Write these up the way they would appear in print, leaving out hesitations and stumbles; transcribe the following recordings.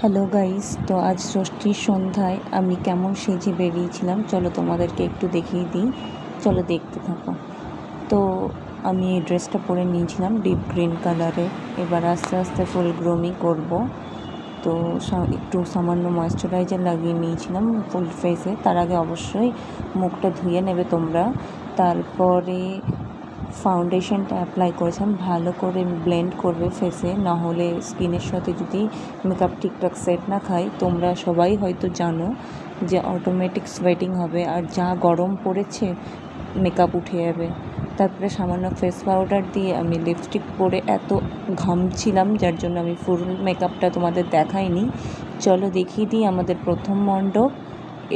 Hello guys, তো আজ ষষ্ঠীর সন্ধ্যায় আমি কেমন সেজে বেরিয়েছিলাম চলো তোমাদেরকে একটু দেখিয়ে দিই। চলো দেখতে থাকো। তো আমি এই ড্রেসটা পরে নিয়েছিলাম ডিপ গ্রিন কালারের। এবার আস্তে আস্তে ফুল গ্রুমিং করব। তো একটু সামান্য ময়েশ্চারাইজার লাগিয়ে নিয়েছিলাম ফুল ফেসে। তার আগে অবশ্যই মুখটা ধুয়ে নেবে তোমরা। তারপরে ফাউন্ডেশনটা অ্যাপ্লাই করেছিলাম, ভালো করে ব্লেন্ড করবে ফেসে, না হলে স্কিনের সাথে যদি মেকআপ ঠিকঠাক সেট না খায়, তোমরা সবাই হয়তো জানো যে অটোমেটিক সোয়েটিং হবে, আর যা গরম পড়েছে মেকআপ উঠে যাবে। তারপরে সামান্য ফেস পাউডার দিয়ে আমি লিপস্টিক পরে এত ঘামছিলাম, যার জন্য আমি ফুল মেকআপটা তোমাদের দেখাইনি। চলো দেখিয়ে দিই আমাদের প্রথম মণ্ডপ।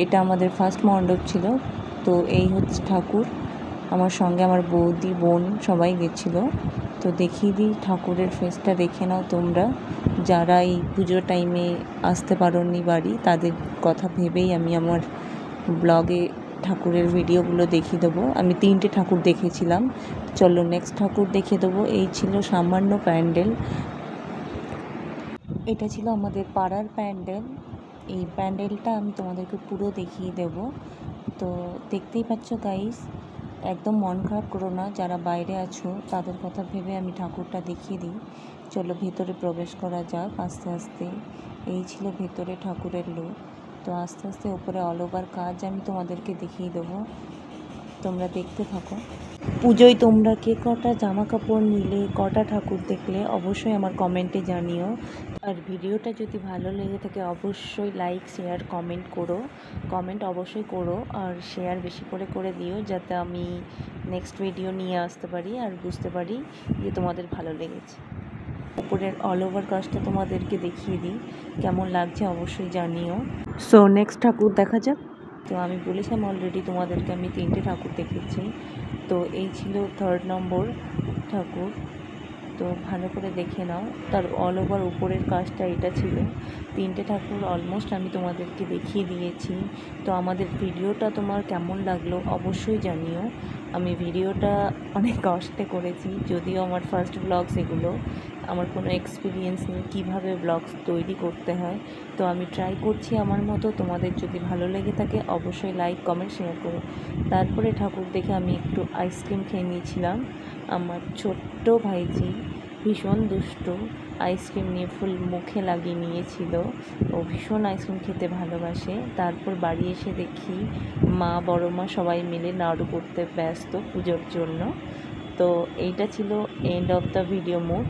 এটা আমাদের ফার্স্ট মণ্ডপ ছিল। তো এই হচ্ছে ঠাকুর, আমার সঙ্গে আমার বৌদি বোন সবাই গেছিলো। তো দেখিয়ে দিই ঠাকুরের ফেসটা, দেখে নাও তোমরা। যারা এই পুজোর টাইমে আসতে পারোনি বাড়ি, তাদের কথা ভেবেই আমি আমার ব্লগে ঠাকুরের ভিডিওগুলো দেখিয়ে দেবো। আমি 3টে ঠাকুর দেখেছিলাম। চলো নেক্সট ঠাকুর দেখিয়ে দেবো। এই ছিল সামান্য প্যান্ডেল। এটা ছিল আমাদের পাড়ার প্যান্ডেল। এই প্যান্ডেলটা আমি তোমাদেরকে পুরো দেখিয়ে দেব। তো দেখতেই পাচ্ছ গাইস, একদম মন খারাপ করো না, যারা বাইরে আছো তাদের কথা ভেবে আমি ঠাকুরটা দেখিয়ে দিই। চলো ভেতরে প্রবেশ করা যাক আস্তে আস্তে। এই ছিল ভেতরে ঠাকুরের লুক। তো আস্তে আস্তে উপরে অল ওভার কাজ আমি তোমাদেরকে দেখিয়ে দেবো, তোমরা দেখতে থাকো। পুজোয় তোমরা কে কটা জামা কাপড় নিলে, কটা ঠাকুর দেখলে, অবশ্যই আমার কমেন্টে জানিও। আর ভিডিওটা যদি ভালো লেগে থাকে অবশ্যই লাইক শেয়ার কমেন্ট অবশ্যই করো, আর শেয়ার বেশি করে করে দিও, যাতে আমি নেক্সট ভিডিও নিয়ে আসতে পারি আর বুঝতে পারি যে তোমাদের ভালো লেগেছে। উপরের অল ওভার কাজটা তোমাদেরকে দেখিয়ে দিই, কেমন লাগছে অবশ্যই জানিও। সো নেক্সট ঠাকুর দেখা যাক। তো আমি বলেছিলাম অলরেডি তোমাদেরকে আমি 3টে ঠাকুর দেখেছি। তো এই ছিল 3rd নম্বর ঠাকুর। তো ভালো করে দেখে নাও, তার অল ওভার উপরের কাজটা এটা ছিল। 3টে ঠাকুর অলমোস্ট আমি তোমাদেরকে দেখিয়ে দিয়েছি। তো আমাদের ভিডিওটা তোমার কেমন লাগলো অবশ্যই জানিও। আমি ভিডিওটা অনেক কষ্টে করেছি, যদিও আমার ফার্স্ট ব্লগস এগুলো, আমার কোনো এক্সপিরিয়েন্স নেই কীভাবে ব্লগস তৈরি করতে হয়। তো আমি ট্রাই করছি আমার মতো। তোমাদের যদি ভালো লেগে থাকে অবশ্যই লাইক কমেন্ট শেয়ার করো। তারপরে ঠাকুর দেখে আমি একটু আইসক্রিম খেয়ে নিয়েছিলাম। আমার ছোট্ট ভাইজি ভীষণ দুষ্টু, আইসক্রিম নিয়ে ফুল মুখে লাগিয়ে নিয়েছিল। ও ভীষণ আইসক্রিম খেতে ভালোবাসে। তারপর বাড়ি এসে দেখি মা বড় মা সবাই মিলে নাড়ু করতে ব্যস্ত পুজোর জন্য। তো এইটা ছিল end of the video mode.